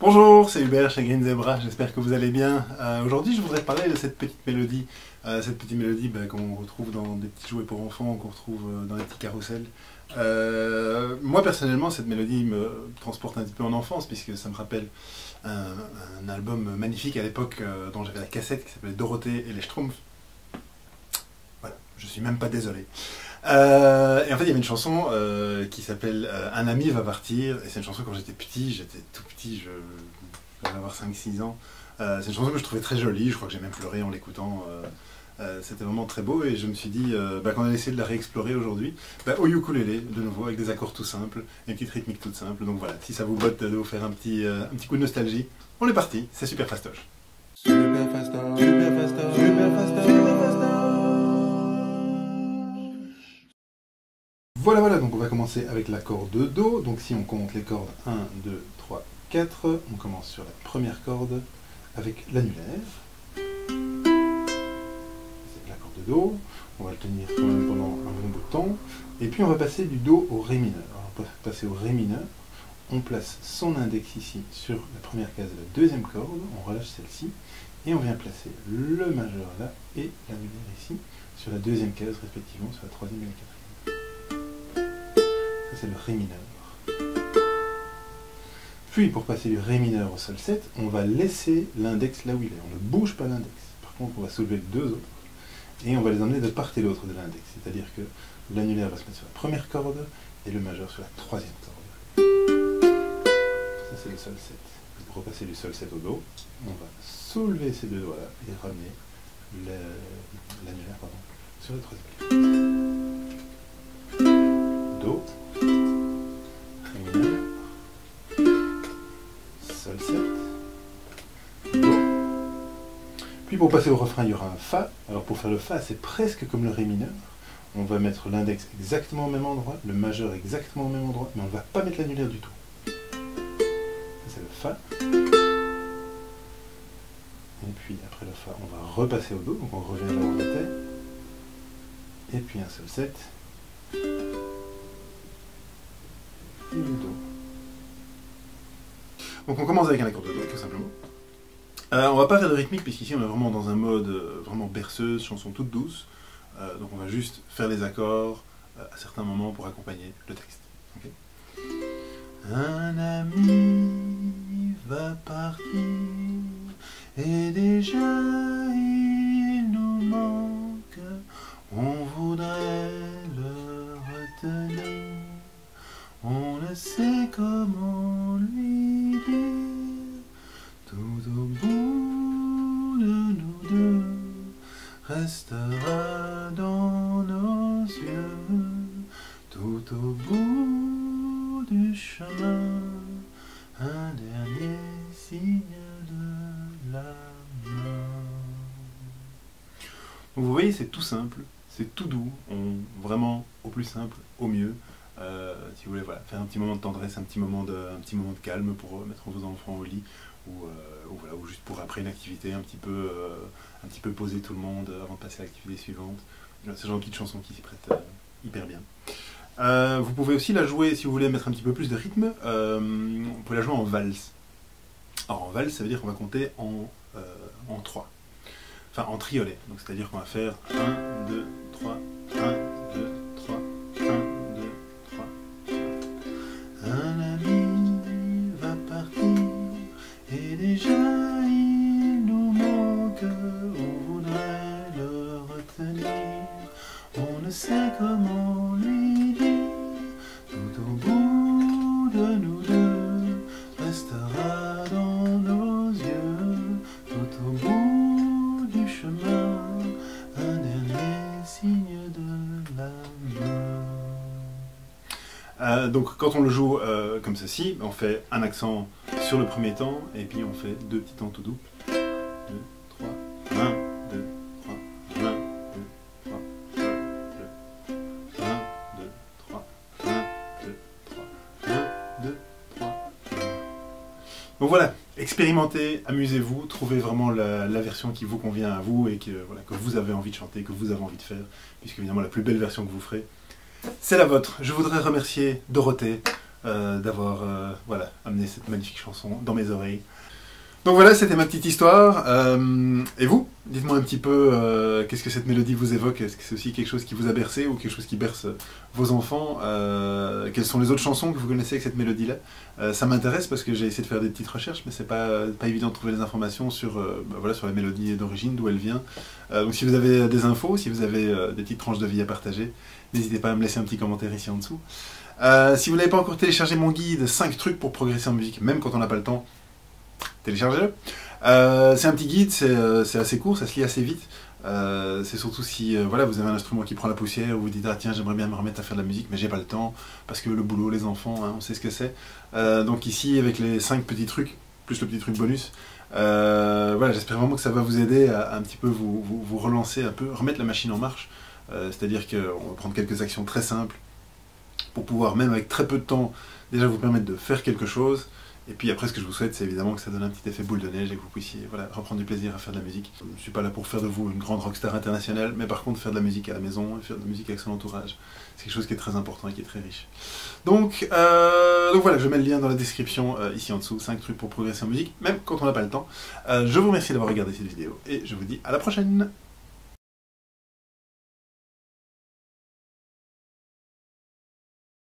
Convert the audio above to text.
Bonjour, c'est Hubert chez Green Zebra, j'espère que vous allez bien. Aujourd'hui je voudrais parler de cette petite mélodie. Qu'on retrouve dans des petits jouets pour enfants, qu'on retrouve dans des petits carrousels. Moi personnellement cette mélodie me transporte un petit peu en enfance puisque ça me rappelle un album magnifique à l'époque dont j'avais la cassette qui s'appelait Dorothée et les Schtroumpfs. Voilà, je suis même pas désolé. Et en fait, il y avait une chanson qui s'appelle Un ami va partir. Et c'est une chanson quand j'étais tout petit, je devais avoir 5-6 ans. C'est une chanson que je trouvais très jolie, je crois que j'ai même pleuré en l'écoutant. C'était vraiment très beau et je me suis dit qu'on allait essayer de la réexplorer aujourd'hui. Au ukulélé, de nouveau, avec des accords tout simples, et une petite rythmique toute simple. Donc voilà, si ça vous botte de vous faire un petit coup de nostalgie, on est parti, c'est super fastoche. Super fastoche, super fastoche, super fastoche, super fastoche. Voilà, donc on va commencer avec l'accord de Do. Donc si on compte les cordes 1, 2, 3, 4, on commence sur la première corde avec l'annulaire. C'est l'accord de Do. On va le tenir quand même pendant un bon bout de temps. Et puis on va passer du Do au Ré mineur. Alors on va passer au Ré mineur. On place son index ici sur la première case de la deuxième corde. On relâche celle-ci. Et on vient placer le majeur là et l'annulaire ici sur la deuxième case respectivement, sur la troisième et la quatrième. C'est le Ré mineur. Puis pour passer du Ré mineur au Sol 7, on va laisser l'index là où il est. On ne bouge pas l'index. Par contre, on va soulever les deux autres et on va les emmener de part et d'autre de l'index. C'est-à-dire que l'annulaire va se mettre sur la première corde et le majeur sur la troisième corde. Ça c'est le Sol 7. Pour repasser du Sol 7 au Do, on va soulever ces deux doigts là et ramener l'annulaire sur la troisième corde. Do. Sol 7, Do. Puis pour passer au refrain, il y aura un Fa. Alors pour faire le Fa, c'est presque comme le Ré mineur. On va mettre l'index exactement au même endroit, le majeur exactement au même endroit, mais on ne va pas mettre l'annulaire du tout. Ça c'est le Fa. Et puis après le Fa, on va repasser au Do, donc on revient là où on était. Et puis un Sol 7. Et le Do. Donc on commence avec un accord de Do, tout simplement. On va pas faire de rythmique, puisqu'ici on est vraiment dans un mode vraiment berceuse, chanson toute douce. Donc on va juste faire les accords à certains moments pour accompagner le texte. Okay. Un ami va partir, et déjà il nous manque, on voudrait le retenir. On ne sait comment lui dire, tout au bout de nous deux, restera dans nos yeux, tout au bout du chemin, un dernier signe de la main. Vous voyez, c'est tout simple, c'est tout doux, vraiment au plus simple, au mieux. Si vous voulez faire un petit moment de tendresse, un petit moment de calme pour mettre vos enfants au lit ou juste pour après une activité un petit peu poser tout le monde avant de passer à l'activité suivante. C'est le genre de petite chanson qui s'y prête hyper bien. Vous pouvez aussi la jouer, si vous voulez mettre un petit peu plus de rythme, on peut la jouer en valse. Alors en valse, ça veut dire qu'on va compter en 3. Enfin en triolet, donc c'est-à-dire qu'on va faire 1, 2, 3, 1, 2, 3, 1, 2, 3. Un ami va partir, et déjà il nous manque, on voudrait le retenir, on ne sait comment lui dire, tout au bout de nous deux, restera dans nos yeux, tout au bout du chemin, un dernier signe de la main. Donc quand on le joue comme ceci, on fait un accent sur le premier temps, et puis on fait deux petits temps tout doux. 2, 3, 1, 2, 3, 1, 2, 3, 1, 2, 1, 2, 3, 1, 2, 3, 1, 2, 3, 1. Donc voilà, expérimentez, amusez-vous, trouvez vraiment la version qui vous convient à vous et que vous avez envie de chanter, que vous avez envie de faire, puisque évidemment la plus belle version que vous ferez, c'est la vôtre. Je voudrais remercier Dorothée d'avoir voilà, amené cette magnifique chanson dans mes oreilles. Donc voilà, c'était ma petite histoire. Et vous, dites-moi un petit peu qu'est-ce que cette mélodie vous évoque. Est-ce que c'est aussi quelque chose qui vous a bercé ou quelque chose qui berce vos enfants? Quelles sont les autres chansons que vous connaissez avec cette mélodie-là? Ça m'intéresse parce que j'ai essayé de faire des petites recherches, mais c'est pas évident de trouver les informations sur, voilà, sur la mélodie d'origine, d'où elle vient. Donc si vous avez des infos, si vous avez des petites tranches de vie à partager, n'hésitez pas à me laisser un petit commentaire ici en dessous. Si vous n'avez pas encore téléchargé mon guide 5 trucs pour progresser en musique, même quand on n'a pas le temps, téléchargez-le. C'est un petit guide, c'est assez court, ça se lit assez vite. C'est surtout si voilà, vous avez un instrument qui prend la poussière, ou vous dites ah tiens j'aimerais bien me remettre à faire de la musique mais j'ai pas le temps, parce que le boulot, les enfants, hein, on sait ce que c'est. Donc ici avec les 5 petits trucs, plus le petit truc bonus, voilà, j'espère vraiment que ça va vous aider à un petit peu vous relancer un peu, remettre la machine en marche. C'est-à-dire qu'on va prendre quelques actions très simples pour pouvoir même avec très peu de temps déjà vous permettre de faire quelque chose. Et puis après, ce que je vous souhaite, c'est évidemment que ça donne un petit effet boule de neige et que vous puissiez voilà, reprendre du plaisir à faire de la musique. Je ne suis pas là pour faire de vous une grande rockstar internationale, mais par contre, faire de la musique à la maison et faire de la musique avec son entourage, c'est quelque chose qui est très important et qui est très riche. Donc voilà, je mets le lien dans la description ici en dessous, 5 trucs pour progresser en musique, même quand on n'a pas le temps. Je vous remercie d'avoir regardé cette vidéo et je vous dis à la prochaine!